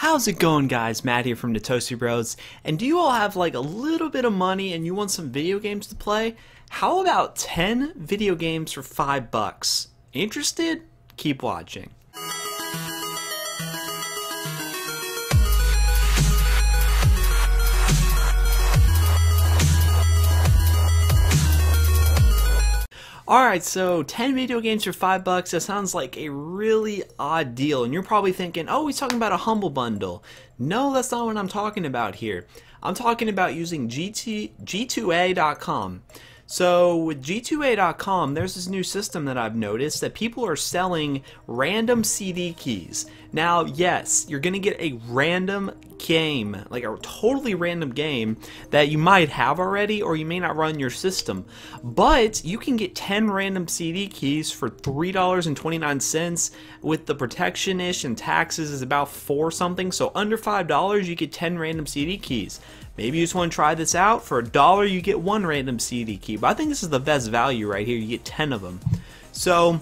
How's it going, guys? Matt here from the Toasty Bros. And do you all have like a little bit of money and you want some video games to play? How about 10 video games for $5? Interested? Keep watching. Alright, so 10 video games for $5, that sounds like a really odd deal, and you're probably thinking, oh, he's talking about a Humble Bundle. No, that's not what I'm talking about here. I'm talking about using G2A.com. So with G2A.com, there's this new system that I've noticed that people are selling random CD keys. Now, yes, you're going to get a random game, like a totally random game that you might have already or you may not run your system. But you can get 10 random CD keys for $3.29 with the protection-ish and taxes is about $4 something. So under $5, you get 10 random CD keys. Maybe you just want to try this out. For $1, you get 1 random CD key. But I think this is the best value right here. You get 10 of them. So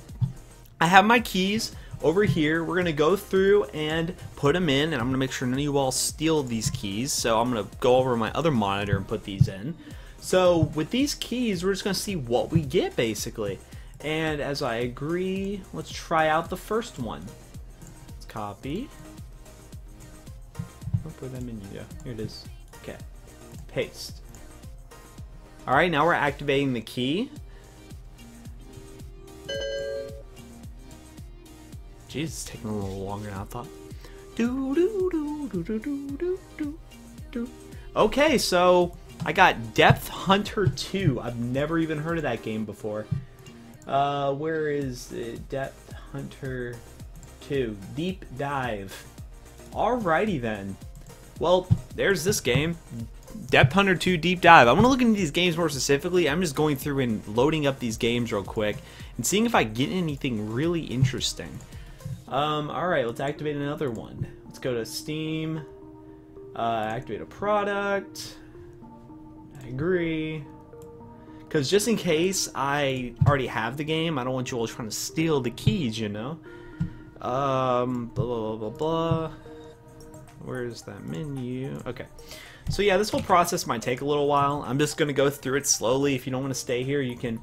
I have my keys over here. We're going to go through and put them in. And I'm going to make sure none of you all steal these keys. So I'm going to go over my other monitor and put these in. So with these keys, we're just going to see what we get basically. And as I agree, let's try out the first one. Let's copy. Where that menu go? Here it is. Okay, paste. Alright, now we're activating the key. Jeez, it's taking a little longer than I thought. Okay, so I got Depth Hunter 2. I've never even heard of that game before. Where is it? Depth Hunter 2? Deep Dive. Alrighty then. Well, there's this game, Depth Hunter 2 Deep Dive. I want to look into these games more specifically. I'm just going through and loading up these games real quick and seeing if I get anything really interesting. Alright, let's activate another one. Let's go to Steam, activate a product. I agree. Because just in case I already have the game, I don't want you all trying to steal the keys, you know? Blah, blah, blah, blah. Where's that menu? Okay. So yeah, this whole process might take a little while. I'm just going to go through it slowly. If you don't want to stay here, you can.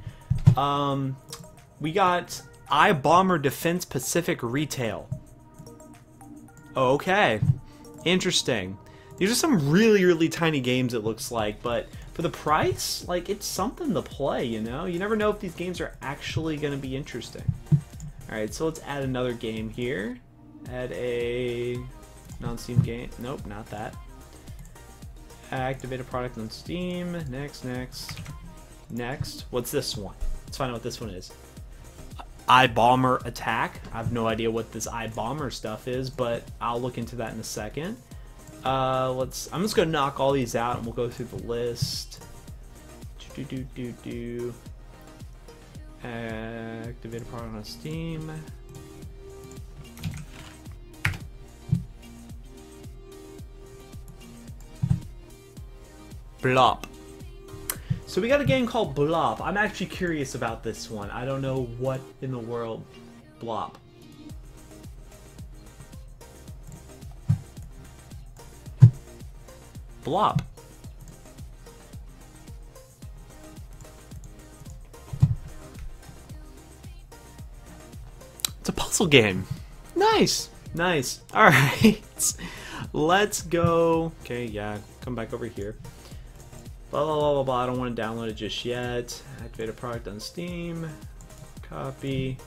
We got iBomber Defense Pacific Retail. Okay. Interesting. These are some really, really tiny games, it looks like. But for the price, like, it's something to play, you know? You never know if these games are actually going to be interesting. Alright, so let's add another game here. Add a non-Steam game. Nope, not that. Activate a product on Steam. Next. What's this one? Let's find out what this one is. iBomber Attack. I have no idea what this iBomber stuff is, but I'll look into that in a second. I'm just gonna knock all these out and we'll go through the list. Activate a product on Steam. Blop. So we got a game called Blop. I'm actually curious about this one. I don't know what in the world. Blop. Blop. It's a puzzle game. Nice. Nice. Alright. Let's go. Okay, yeah. Come back over here. Blah, blah, blah, blah, blah. I don't want to download it just yet. Activate a product on Steam. Copy.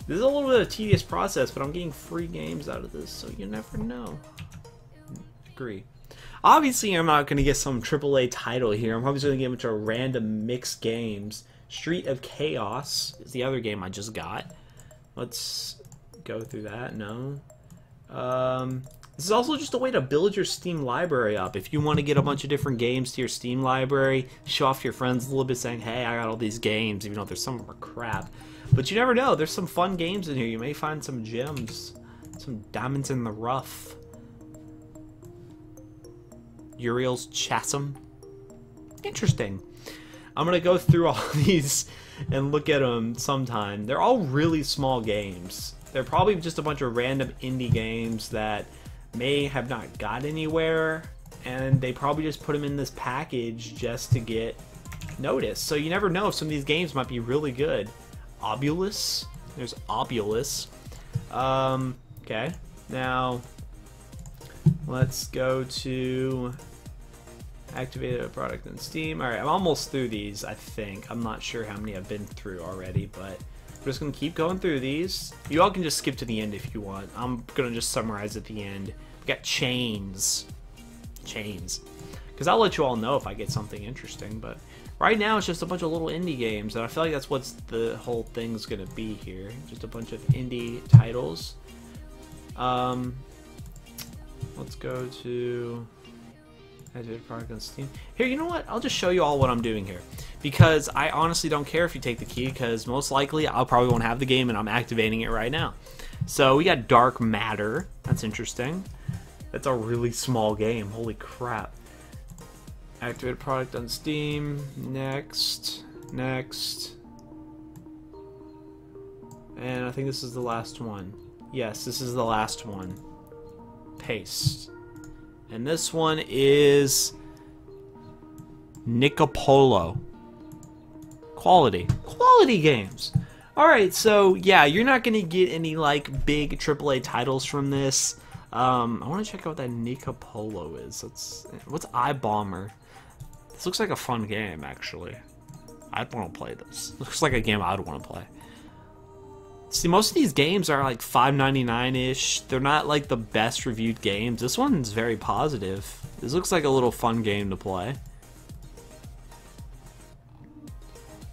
This is a little bit of a tedious process, but I'm getting free games out of this, so you never know. Agree. Obviously, I'm not going to get some AAA title here. I'm probably just going to get a bunch of random mixed games. Street of Chaos is the other game I just got. Let's go through that. No. This is also just a way to build your Steam library up. If you want to get a bunch of different games to your Steam library, show off your friends a little bit saying, hey, I got all these games, even though there's some of them are crap. But you never know. There's some fun games in here. You may find some gems, some diamonds in the rough. Uriel's Chasm. Interesting. I'm going to go through all these and look at them sometime. They're all really small games. They're probably just a bunch of random indie games that may have not got anywhere, and they probably just put them in this package just to get noticed. So you never know if some of these games might be really good. Obulus. There's Obulus. Okay. Now, let's go to activate a product in Steam. Alright, I'm almost through these, I think. I'm not sure how many I've been through already, but I'm just going to keep going through these. You all can just skip to the end if you want. I'm going to just summarize at the end. We got Chains. Chains. Because I'll let you all know if I get something interesting, but right now it's just a bunch of little indie games, and I feel like that's what the whole thing's going to be here. Just a bunch of indie titles. Let's go to activate product on Steam. Here, you know what? I'll just show you all what I'm doing here, because I honestly don't care if you take the key, because most likely I'll probably won't have the game, and I'm activating it right now. So we got Dark Matter. That's interesting. That's a really small game. Holy crap. Activate product on Steam. Next. Next. And I think this is the last one. Yes, this is the last one. Paste. And this one is Nicopolo. Quality games. Alright, so yeah, you're not gonna get any like big AAA titles from this. I want to check out what that Nicopolo is. What's iBomber? This looks like a fun game, actually. I'd want to play this. Looks like a game I'd want to play. See, most of these games are like $5.99-ish. They're not like the best reviewed games. This one's very positive. This looks like a little fun game to play.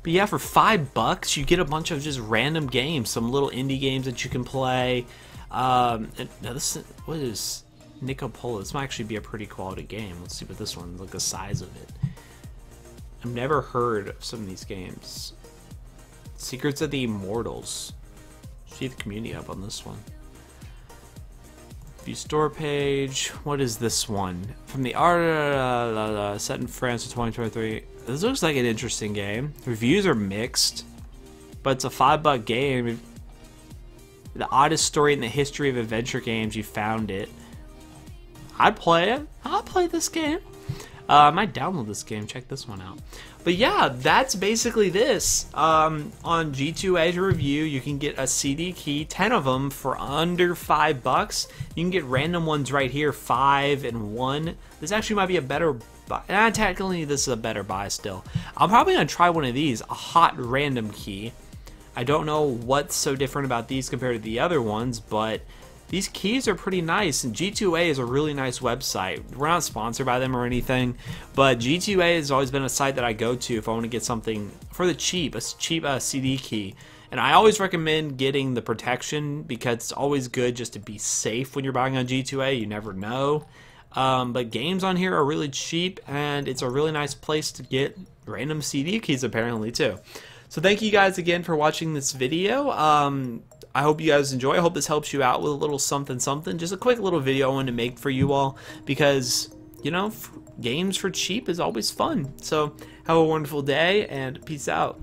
But yeah, for $5, you get a bunch of just random games. Some little indie games that you can play. Now this is, what is Nicopolo? This might actually be a pretty quality game. Let's see what this one, look the size of it. I've never heard of some of these games. Secrets of the Immortals. See the community up on this one. View store page. What is this one? From the art, set in France in 2023. This looks like an interesting game. Reviews are mixed, but it's a $5 game. The oddest story in the history of adventure games. You found it. I'd play it. I'll play this game. I might download this game. Check this one out. But yeah, that's basically this. On G2A to review, you can get a CD key, 10 of them for under $5. You can get random ones right here, 5 and 1. This actually might be a better buy. Technically, this is a better buy still. I'm probably going to try one of these, a hot random key. I don't know what's so different about these compared to the other ones, but these keys are pretty nice, and G2A is a really nice website. We're not sponsored by them or anything, but G2A has always been a site that I go to if I want to get something for the cheap, a cheap CD key. And I always recommend getting the protection, because it's always good just to be safe when you're buying on G2A. You never know. But games on here are really cheap, and it's a really nice place to get random CD keys apparently too. So thank you guys again for watching this video. I hope you guys enjoy. I hope this helps you out with a little something something. Just a quick little video I wanted to make for you all, because, you know, games for cheap is always fun. So have a wonderful day, and peace out.